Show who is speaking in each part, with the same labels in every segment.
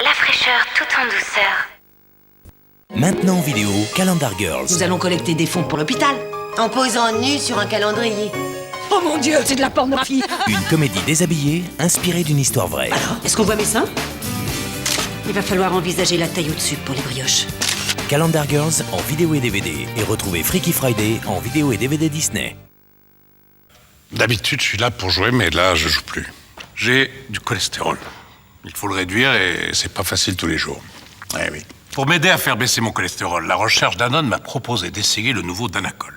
Speaker 1: la fraîcheur tout en douceur.
Speaker 2: Maintenant en vidéo, Calendar Girls.
Speaker 3: Nous allons collecter des fonds pour l'hôpital.
Speaker 4: En posant nu sur un calendrier.
Speaker 3: Oh mon Dieu, c'est de la pornographie.
Speaker 2: Une comédie déshabillée, inspirée d'une histoire vraie.
Speaker 3: Alors, est-ce qu'on voit mes seins? Il va falloir envisager la taille au-dessus pour les brioches.
Speaker 2: Calendar Girls en vidéo et DVD. Et retrouvez Freaky Friday en vidéo et DVD Disney.
Speaker 5: D'habitude, je suis là pour jouer, mais là, je joue plus. J'ai du cholestérol. Il faut le réduire et c'est pas facile tous les jours. Eh oui. Pour m'aider à faire baisser mon cholestérol, la recherche Danone m'a proposé d'essayer le nouveau Danacol.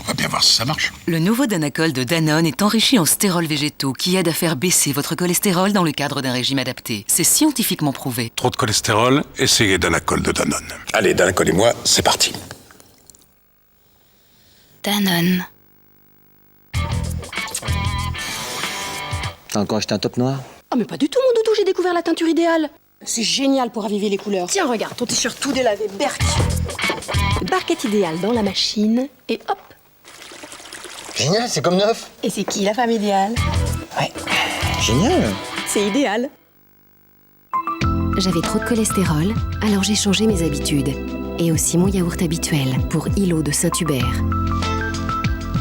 Speaker 5: On va bien voir si ça marche.
Speaker 6: Le nouveau Danacol de Danone est enrichi en stérols végétaux qui aident à faire baisser votre cholestérol dans le cadre d'un régime adapté. C'est scientifiquement prouvé.
Speaker 5: Trop de cholestérol, essayez Danacol de Danone. Allez, Danacol et moi, c'est parti.
Speaker 1: Danone.
Speaker 7: T'as encore acheté un top noir?
Speaker 8: Oh mais pas du tout mon doudou, j'ai découvert la teinture idéale. C'est génial pour raviver les couleurs. Tiens regarde, ton t-shirt tout délavé, berk. Barquette idéale dans la machine et hop.
Speaker 7: Génial, c'est comme neuf.
Speaker 8: Et c'est qui la femme idéale?
Speaker 7: Ouais, génial.
Speaker 8: C'est idéal.
Speaker 9: J'avais trop de cholestérol, alors j'ai changé mes habitudes. Et aussi mon yaourt habituel pour Ilo de Saint-Hubert.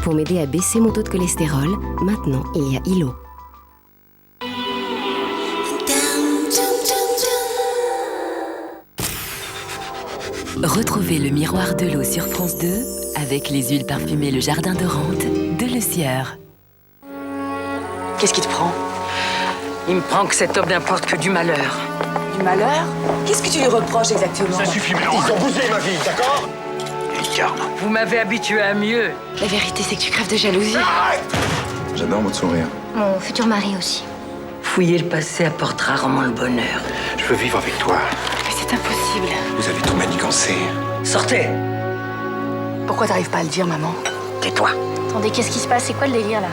Speaker 9: Pour m'aider à baisser mon taux de cholestérol, maintenant il y a Ilo.
Speaker 6: Retrouvez le miroir de l'eau sur France 2 avec les huiles parfumées Le Jardin de Rente de Le Sieur.
Speaker 3: Qu'est-ce qui te prend? Il me prend que cet homme n'importe que du malheur.
Speaker 8: Du malheur? Qu'est-ce que tu lui reproches exactement?
Speaker 5: Ça suffit, mais
Speaker 7: Ils ont bousillé ma vie, d'accord?
Speaker 3: Vous m'avez habitué à mieux.
Speaker 8: La vérité c'est que tu crèves de jalousie.
Speaker 10: J'adore votre sourire.
Speaker 1: Mon futur mari aussi.
Speaker 3: Fouiller le passé apporte rarement le bonheur.
Speaker 10: Je veux vivre avec toi.
Speaker 8: Mais c'est impossible.
Speaker 10: Vous avez tout manigancé.
Speaker 3: Sortez!
Speaker 8: Pourquoi t'arrives pas à le dire maman?
Speaker 3: Tais-toi!
Speaker 1: Attendez, qu'est-ce qui se passe? C'est quoi le délire là?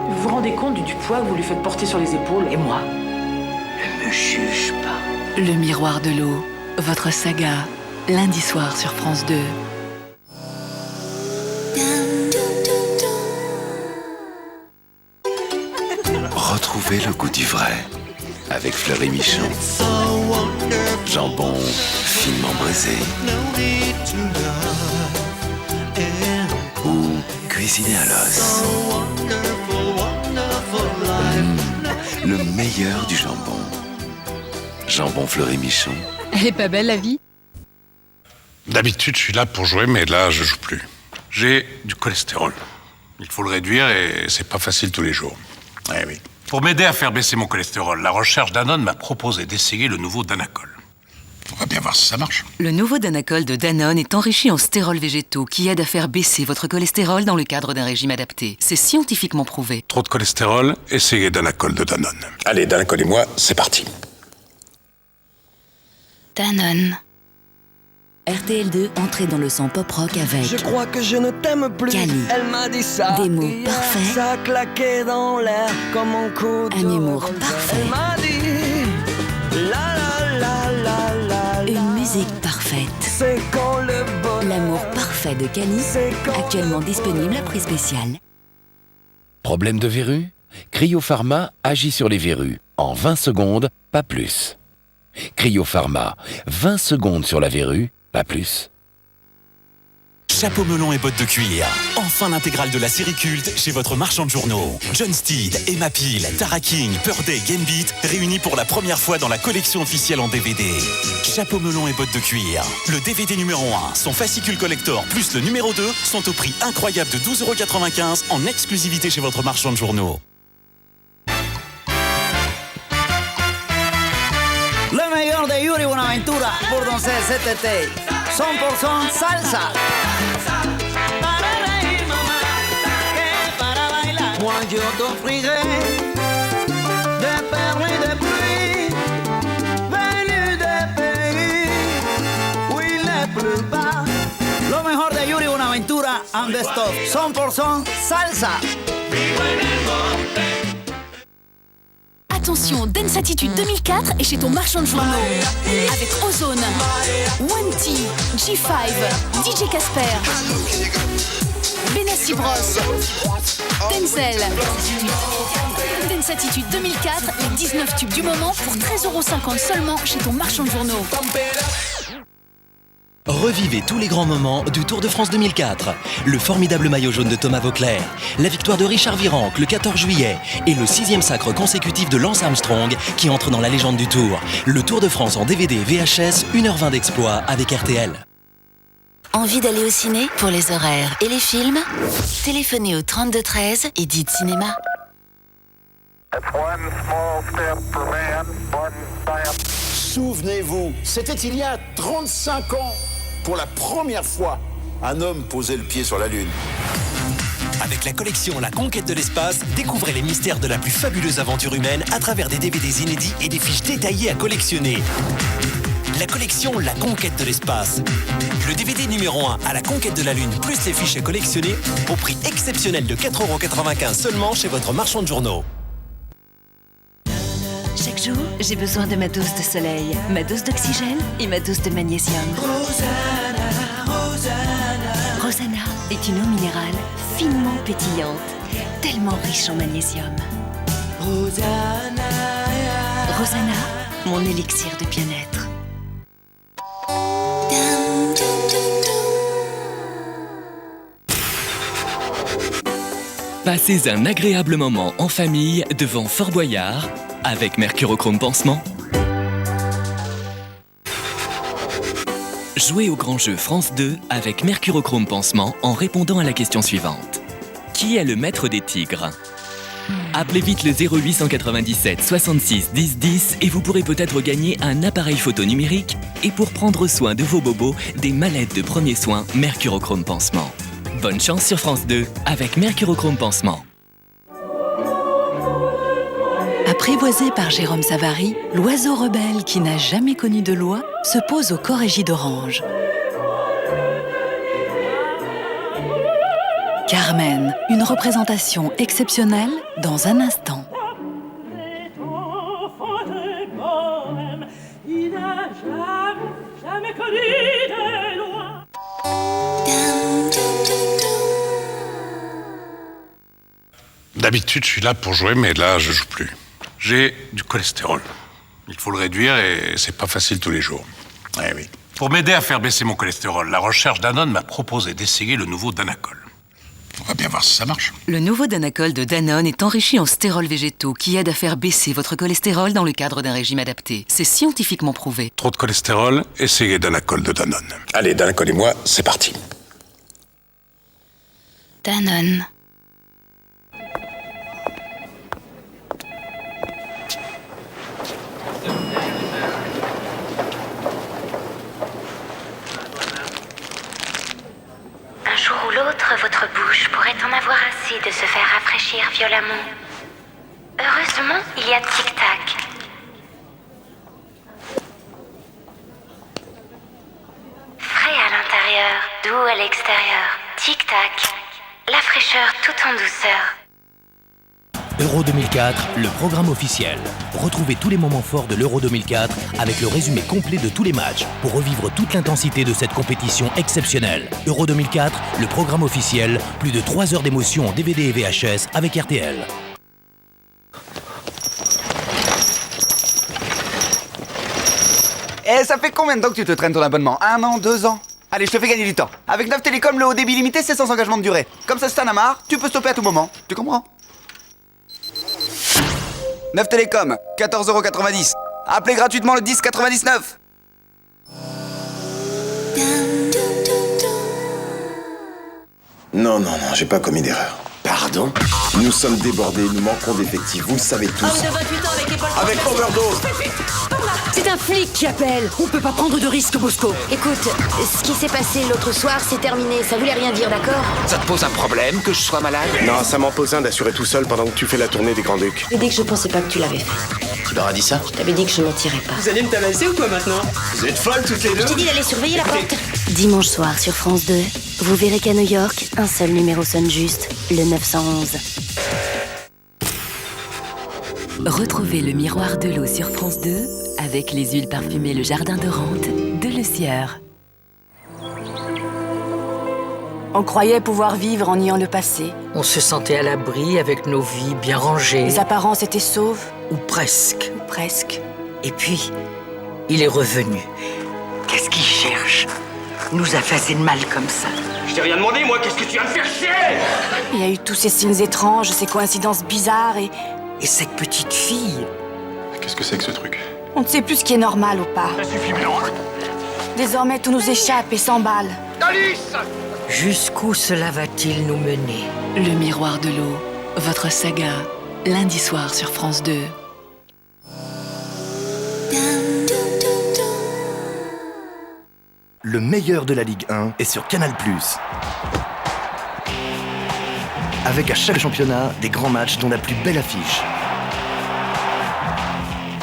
Speaker 8: Vous vous rendez compte du poids que vous lui faites porter sur les épaules?
Speaker 3: Et moi? Ne me juge pas.
Speaker 6: Le miroir de l'eau, votre saga, lundi soir sur France 2.
Speaker 11: Retrouvez le goût du vrai avec Fleury Michon. Jambon finement brisé ou cuisiné à l'os. Le meilleur du jambon. Jambon Fleury Michon.
Speaker 6: Elle est pas belle la vie?
Speaker 5: D'habitude, je suis là pour jouer, mais là, je joue plus. J'ai du cholestérol. Il faut le réduire et c'est pas facile tous les jours. Eh oui. Pour m'aider à faire baisser mon cholestérol, la recherche Danone m'a proposé d'essayer le nouveau Danacol. On va bien voir si ça marche.
Speaker 6: Le nouveau Danacol de Danone est enrichi en stérols végétaux qui aident à faire baisser votre cholestérol dans le cadre d'un régime adapté. C'est scientifiquement prouvé.
Speaker 5: Trop de cholestérol, essayez Danacol de Danone. Allez, Danacol et moi, c'est parti.
Speaker 1: Danone.
Speaker 6: RTL2, entrez dans le son pop-rock avec
Speaker 7: Je crois que je ne t'aime plus.
Speaker 6: Cali.
Speaker 7: Elle m'a dit ça.
Speaker 6: Des mots
Speaker 7: hier.
Speaker 6: parfaits.
Speaker 7: Ça claquait dans l'air comme un coup de
Speaker 6: Un humour
Speaker 7: revolver.
Speaker 6: parfait.
Speaker 7: Elle m'a dit la la la la la.
Speaker 6: une musique parfaite.
Speaker 7: C'est quand le bonheur.
Speaker 6: L'amour parfait de Cali, actuellement disponible à prix spécial.
Speaker 11: Problème de verrue? Cryopharma agit sur les verrues. En 20 secondes, pas plus. Cryopharma, 20 secondes sur la verrue, pas plus.
Speaker 2: Chapeau melon et bottes de cuir. Enfin l'intégrale de la série culte chez votre marchand de journaux. John Steed, Emma Peel, Tara King, Purday, Gambit réunis pour la première fois dans la collection officielle en DVD. Chapeau melon et bottes de cuir. Le DVD numéro 1, son fascicule collector plus le numéro 2 sont au prix incroyable de 12,95 € en exclusivité chez votre marchand de journaux.
Speaker 3: Le meilleur de Yuri Buenaventura pour danser cet été. 100% salsa. Moi je t'offrirai des perles et des pluies venues des pays où il est plus bas. Lo mejor de Yuri Buenaventura and the stuff. 100% salsa.
Speaker 12: Attention, Dance Attitude 2004 est chez ton marchand de journaux. Avec Ozone, One T, G5, DJ Casper, Benassi Bros, Denzel, Intense Attitude 2004, les 19 tubes du moment pour 13,50 € seulement chez ton marchand de journaux.
Speaker 13: Revivez tous les grands moments du Tour de France 2004. Le formidable maillot jaune de Thomas Vauclair, la victoire de Richard Virenque le 14 juillet et le 6e sacre consécutif de Lance Armstrong qui entre dans la légende du Tour. Le Tour de France en DVD et VHS, 1h20 d'exploit avec RTL.
Speaker 14: Envie d'aller au ciné? Pour les horaires et les films, téléphonez au 32 13 et dites cinéma.
Speaker 15: Souvenez-vous, c'était il y a 35 ans. Pour la première fois, un homme posait le pied sur la Lune.
Speaker 13: Avec la collection La Conquête de l'espace, découvrez les mystères de la plus fabuleuse aventure humaine à travers des DVDs inédits et des fiches détaillées à collectionner. La collection La Conquête de l'espace. Le DVD numéro 1 à la Conquête de la Lune plus les fiches à collectionner au prix exceptionnel de 4,95 € seulement chez votre marchand de journaux.
Speaker 16: Chaque jour, j'ai besoin de ma dose de soleil, ma dose d'oxygène et ma dose de magnésium. Rosana est une eau minérale finement pétillante, tellement riche en magnésium. Rosana, mon élixir de bien-être.
Speaker 17: Passez un agréable moment en famille devant Fort Boyard avec Mercurochrome Pansement. Jouez au grand jeu France 2 avec Mercurochrome Pansement en répondant à la question suivante. Qui est le maître des tigres? Appelez vite le 0897 66 10 10 et vous pourrez peut-être gagner un appareil photo numérique et pour prendre soin de vos bobos, des mallettes de premiers soins Mercurochrome Pansement. Bonne chance sur France 2 avec Mercurochrome Pansement.
Speaker 16: Apprivoisé par Jérôme Savary, l'oiseau rebelle qui n'a jamais connu de loi se pose au Corrégie d'Orange. Carmen, une représentation exceptionnelle dans un instant.
Speaker 5: D'habitude, je suis là pour jouer, mais là, je joue plus. J'ai du cholestérol. Il faut le réduire et c'est pas facile tous les jours. Eh oui. Pour m'aider à faire baisser mon cholestérol, la recherche Danone m'a proposé d'essayer le nouveau Danacol. On va bien voir si ça marche.
Speaker 6: Le nouveau Danacol de Danone est enrichi en stérols végétaux qui aident à faire baisser votre cholestérol dans le cadre d'un régime adapté. C'est scientifiquement prouvé.
Speaker 5: Trop de cholestérol, essayez Danacol de Danone.
Speaker 10: Allez, Danacol et moi, c'est parti.
Speaker 1: Danone.
Speaker 18: Un jour ou l'autre, votre bouche pourrait en avoir assez de se faire rafraîchir violemment. Heureusement, il y a Tic-Tac. Frais à l'intérieur, doux à l'extérieur. Tic-Tac. La fraîcheur tout en douceur.
Speaker 19: Euro 2004, le programme officiel. Retrouvez tous les moments forts de l'Euro 2004 avec le résumé complet de tous les matchs pour revivre toute l'intensité de cette compétition exceptionnelle. Euro 2004, le programme officiel, plus de 3 heures d'émotion en DVD et VHS avec RTL.
Speaker 20: Et ça fait combien de temps que tu te traînes ton abonnement? 1 an, 2 ans? Allez, je te fais gagner du temps. Avec 9 Télécom, le haut débit limité, c'est sans engagement de durée. Comme ça, si t'en as marre, tu peux stopper à tout moment. Tu comprends? 9 Télécom, 14,90 €. Appelez gratuitement le 10 99.
Speaker 10: Non, j'ai pas commis d'erreur. Pardon? Nous sommes débordés, nous manquons d'effectifs, vous le savez tous.
Speaker 4: Homme de 28 ans avec épaule.
Speaker 10: Avec overdose.
Speaker 4: C'est un flic qui appelle. On peut pas prendre de risque, Bosco. Écoute, ce qui s'est passé l'autre soir, c'est terminé. Ça voulait rien dire, d'accord?
Speaker 10: Ça te pose un problème que je sois malade? Non, ça m'en pose un d'assurer tout seul pendant que tu fais la tournée des Grands-Ducs.
Speaker 4: J'ai dit que je pensais pas que tu l'avais fait.
Speaker 10: Tu leur as dit ça?
Speaker 4: Je t'avais dit que je mentirais pas.
Speaker 7: Vous allez me tabasser ou quoi maintenant?
Speaker 10: Vous êtes folles toutes les deux?
Speaker 4: Je t'ai dit d'aller surveiller la porte.
Speaker 14: Dimanche soir sur France 2, vous verrez qu'à New York, un seul numéro sonne juste, le 911.
Speaker 16: Retrouvez le miroir de l'eau sur France 2 avec les huiles parfumées Le Jardin de Rente de Le Sieur.
Speaker 4: On croyait pouvoir vivre en niant le passé.
Speaker 21: On se sentait à l'abri avec nos vies bien rangées.
Speaker 4: Les apparences étaient sauves.
Speaker 21: Ou presque.
Speaker 4: Ou presque.
Speaker 21: Et puis, il est revenu. Qu'est-ce qu'il cherche? Nous a fait assez de mal comme ça.
Speaker 22: Je t'ai rien demandé, moi, qu'est-ce que tu viens de faire chier?
Speaker 4: Il y a eu tous ces signes étranges, ces coïncidences bizarres et
Speaker 21: cette petite fille.
Speaker 10: Qu'est-ce que c'est que ce truc?
Speaker 4: on ne sait plus ce qui est normal ou pas.
Speaker 22: Ça suffit maintenant.
Speaker 4: Désormais, tout nous échappe et s'emballe.
Speaker 22: Alice!
Speaker 21: Jusqu'où cela va-t-il nous mener?
Speaker 6: Le miroir de l'eau, votre saga, lundi soir sur France 2.
Speaker 23: Le meilleur de la Ligue 1 est sur Canal+. Avec à chaque championnat, des grands matchs dont la plus belle affiche.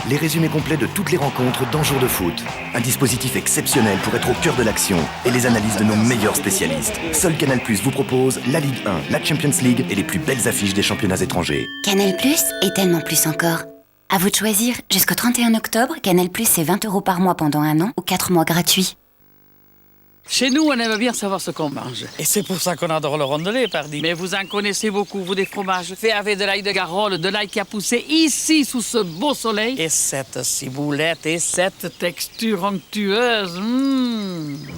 Speaker 23: Les résumés complets de toutes les rencontres d'un jour de foot. Un dispositif exceptionnel pour être au cœur de l'action et les analyses de nos meilleurs spécialistes. Seul Canal+ vous propose la Ligue 1, la Champions League et les plus belles affiches des championnats étrangers.
Speaker 24: Canal+ et tellement plus encore. À vous de choisir. Jusqu'au 31 octobre, Canal+, c'est 20 € par mois pendant 1 an ou 4 mois gratuits.
Speaker 25: Chez nous, on aime bien savoir ce qu'on mange. Et c'est pour ça qu'on adore le rondelet, pardi. Mais vous en connaissez beaucoup, vous, des fromages faits avec de l'ail de Garole, de l'ail qui a poussé ici, sous ce beau soleil. Et cette ciboulette, et cette texture onctueuse.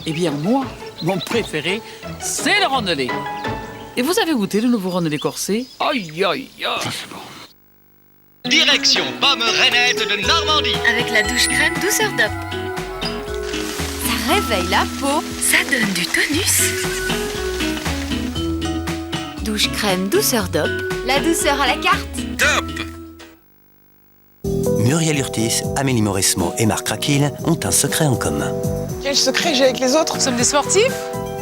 Speaker 25: Eh bien, moi, mon préféré, c'est le rondelet. Et vous avez goûté le nouveau rondelet corsé? Aïe, aïe, aïe.
Speaker 23: C'est bon.
Speaker 26: Direction Pomme Rainette de Normandie.
Speaker 12: Avec la douche crème douceur DOP. Ça réveille la peau, ça donne du tonus.
Speaker 4: Douche crème douceur DOP. La douceur à la carte.
Speaker 26: Top!
Speaker 13: Muriel Urtis, Amélie Mauresmo et Marc Raquil ont un secret en commun.
Speaker 27: Quel secret j'ai avec les autres? Nous sommes des sportifs.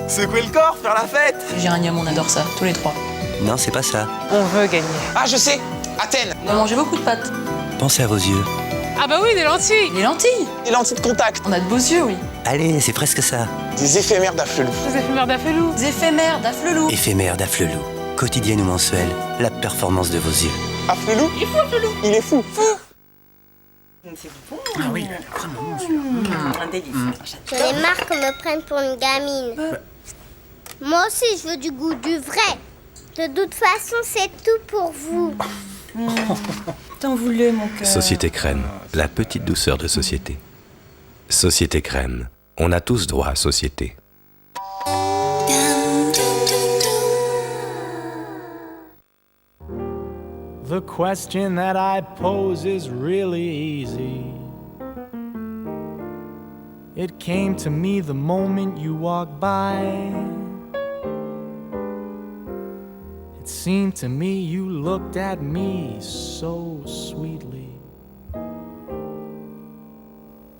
Speaker 20: Secouer le corps, faire la fête.
Speaker 27: Géranium, on adore ça, tous les trois.
Speaker 13: Non, c'est pas ça.
Speaker 27: On veut gagner.
Speaker 15: Ah, je sais, Athènes.
Speaker 27: On a mangé beaucoup de pâtes.
Speaker 13: Pensez à vos yeux.
Speaker 27: Ah bah oui, des lentilles. Des lentilles.
Speaker 15: Des lentilles de contact.
Speaker 27: On a de beaux yeux, oui.
Speaker 13: Allez, c'est presque ça.
Speaker 15: Des éphémères d'afflelou.
Speaker 27: Des éphémères d'afflelou. Des éphémères d'afflelou.
Speaker 13: Éphémère d'afflelou. Quotidienne ou mensuelle, la performance de vos yeux.
Speaker 15: Afflelou?
Speaker 27: Il est fou, afflelou.
Speaker 15: Il est fou.
Speaker 27: Fou.
Speaker 21: C'est bon. Ah oui, il est vraiment bon celui-là. Un délice.
Speaker 28: J'en ai marre qu'on me prenne pour une gamine. Moi aussi, je veux du goût, du vrai. De toute façon, c'est tout pour vous.
Speaker 21: T'en voulais, mon cœur.
Speaker 29: Société Crème, la petite douceur de société. Société Crème, on a tous droit à société.
Speaker 30: The question that I pose is really easy. It came to me the moment you walked by. It seemed to me you looked at me so sweetly.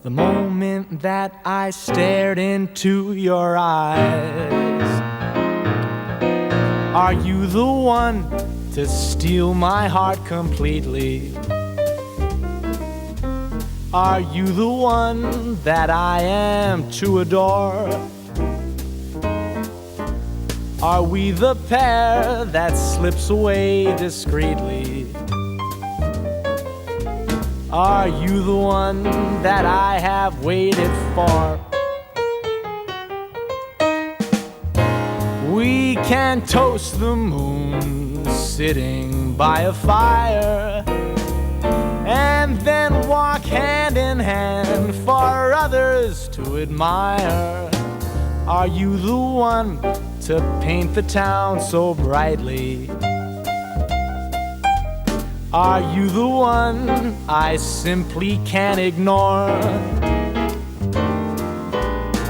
Speaker 30: The moment that I stared into your eyes. Are you the one to steal my heart completely? Are you the one that I am to adore? Are we the pair that slips away discreetly? Are you the one that I have waited for? We can toast the moon sitting by a fire, and then walk hand in hand for others to admire. Are you the one to paint the town so brightly? Are you the one I simply can't ignore?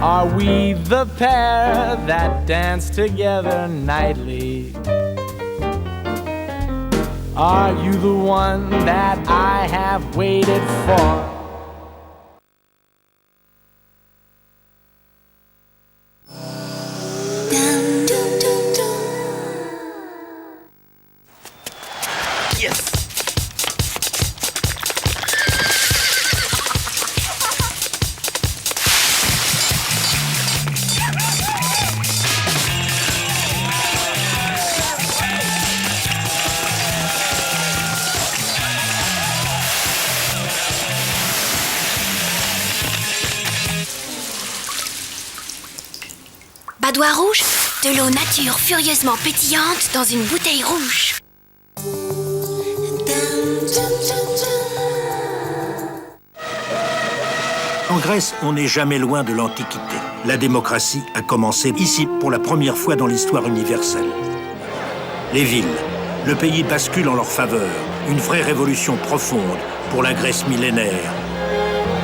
Speaker 30: Are we the pair that dance together nightly? Are you the one that I have waited for?
Speaker 12: Badois rouge?
Speaker 24: De l'eau nature furieusement pétillante dans une bouteille rouge.
Speaker 1: En Grèce, on n'est jamais loin de l'Antiquité. La démocratie a commencé ici pour la première fois dans l'histoire universelle. Les villes, le pays bascule en leur faveur. Une vraie révolution profonde pour la Grèce millénaire.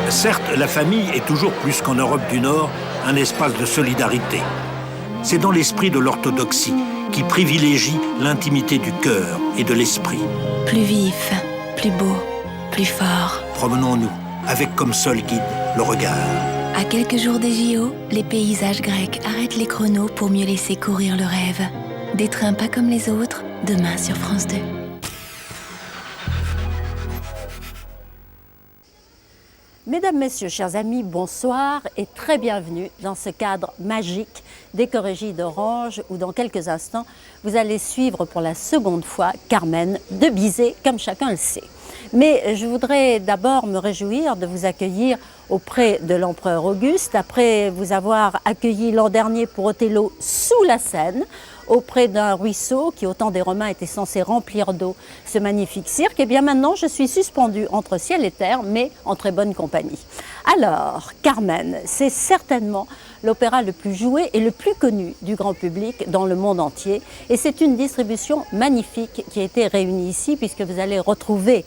Speaker 1: Certes, la famille est toujours plus qu'en Europe du Nord un espace de solidarité. C'est dans l'esprit de l'orthodoxie qui privilégie l'intimité du cœur et de l'esprit.
Speaker 12: Plus vif, plus beau, plus fort.
Speaker 1: Promenons-nous avec comme seul guide le regard.
Speaker 12: À quelques jours des JO, les paysages grecs arrêtent les chronos pour mieux laisser courir le rêve. Des trains pas comme les autres, demain sur France 2.
Speaker 2: Mesdames, Messieurs, chers amis, bonsoir et très bienvenue dans ce cadre magique d'Éco-Régie d'Orange où dans quelques instants, vous allez suivre pour la seconde fois Carmen de Bizet, comme chacun le sait. Mais je voudrais d'abord me réjouir de vous accueillir auprès de l'empereur Auguste, après vous avoir accueilli l'an dernier pour Othello sous la Seine, auprès d'un ruisseau qui, au temps des Romains, était censé remplir d'eau ce magnifique cirque. Et bien maintenant, je suis suspendue entre ciel et terre, mais en très bonne compagnie. Alors, Carmen, c'est certainement l'opéra le plus joué et le plus connu du grand public dans le monde entier. Et c'est une distribution magnifique qui a été réunie ici, puisque vous allez retrouver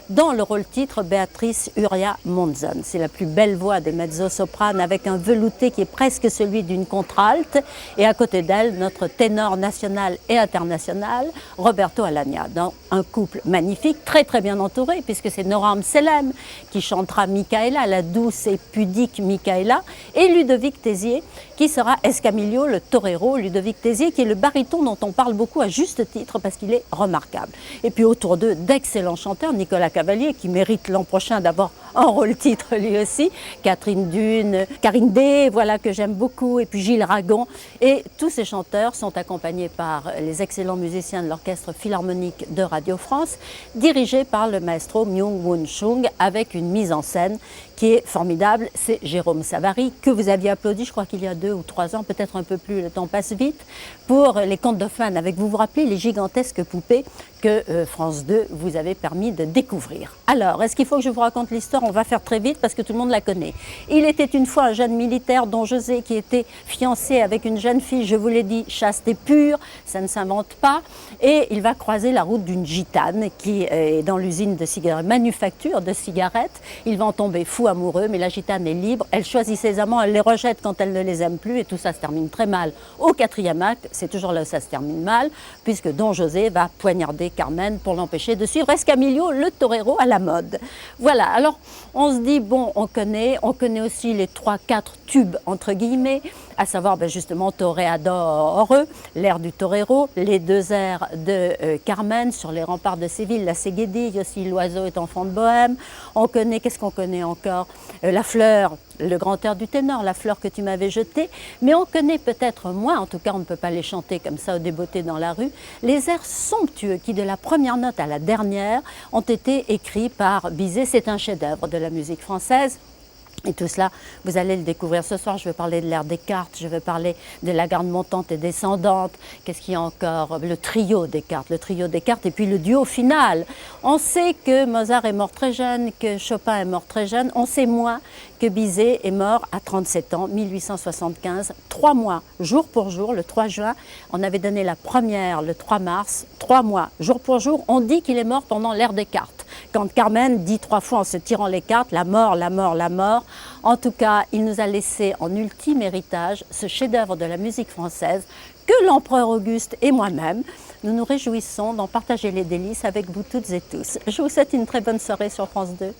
Speaker 2: dans le rôle-titre Béatrice Uria Monzon. C'est la plus belle voix des mezzo-sopranes avec un velouté qui est presque celui d'une contralte. Et à côté d'elle, notre ténor national et international, Roberto Alagna, dans un couple magnifique, très très bien entouré, puisque c'est Noram Selem qui chantera Micaëla, la douce et pudique Micaëla, et Ludovic Tézier qui sera Escamillo, le torero. Ludovic Tézier qui est le baryton dont on parle beaucoup à juste titre parce qu'il est remarquable. Et puis autour d'eux, d'excellents chanteurs, Nicolas Cavalier qui mérite l'an prochain d'avoir un rôle-titre lui aussi, Catherine Dune, Karine Day, voilà que j'aime beaucoup, et puis Gilles Ragon. Et tous ces chanteurs sont accompagnés par les excellents musiciens de l'Orchestre Philharmonique de Radio France, dirigé par le maestro Myung-Whun Chung, avec une mise en scène qui est formidable. C'est Jérôme Savary, que vous aviez applaudi, je crois qu'il y a 2 ou 3 ans, peut-être un peu plus, le temps passe vite, pour les Contes de Fan, avec, vous vous rappelez, les gigantesques poupées que France 2 vous avait permis de découvrir. Alors, est-ce qu'il faut que je vous raconte l'histoire? On va faire très vite parce que tout le monde la connaît. Il était une fois un jeune militaire, Don José, qui était fiancé avec une jeune fille, je vous l'ai dit, chaste et pure, ça ne s'invente pas, et il va croiser la route d'une gitane qui est dans l'usine de cigarettes, manufacture de cigarettes. Il va en tomber fou amoureux, mais la gitane est libre, elle choisit ses amants, elle les rejette quand elle ne les aime plus, et tout ça se termine très mal. Au 4e acte, c'est toujours là où ça se termine mal, puisque Don José va poignarder Carmen pour l'empêcher de suivre Escamillo, le torero à la mode. Voilà, alors on se dit, bon, on connaît aussi les 3-4 tubes, entre guillemets, à savoir justement Toreador, l'air du torero, les 2 airs de Carmen, sur les remparts de Séville, la Seguedille, aussi l'oiseau est enfant de Bohème. On connaît, qu'est-ce qu'on connaît encore? La fleur, le grand air du ténor, la fleur que tu m'avais jetée, mais on connaît peut-être moins, en tout cas on ne peut pas les chanter comme ça au débeauté dans la rue, les airs somptueux qui de la première note à la dernière ont été écrits par Bizet. C'est un chef-d'œuvre de la musique française. Et tout cela, vous allez le découvrir ce soir. Je vais parler de l'air des cartes, je vais parler de la garde montante et descendante. Qu'est-ce qu'il y a encore? Le trio des cartes, et puis le duo final. On sait que Mozart est mort très jeune, que Chopin est mort très jeune. On sait moins que Bizet est mort à 37 ans, 1875, 3 mois, jour pour jour, le 3 juin. On avait donné la première le 3 mars, 3 mois, jour pour jour. On dit qu'il est mort pendant l'ère des cartes. Quand Carmen dit 3 fois en se tirant les cartes, la mort, la mort, la mort. En tout cas, il nous a laissé en ultime héritage ce chef-d'œuvre de la musique française que l'empereur Auguste et moi-même, nous nous réjouissons d'en partager les délices avec vous toutes et tous. Je vous souhaite une très bonne soirée sur France 2.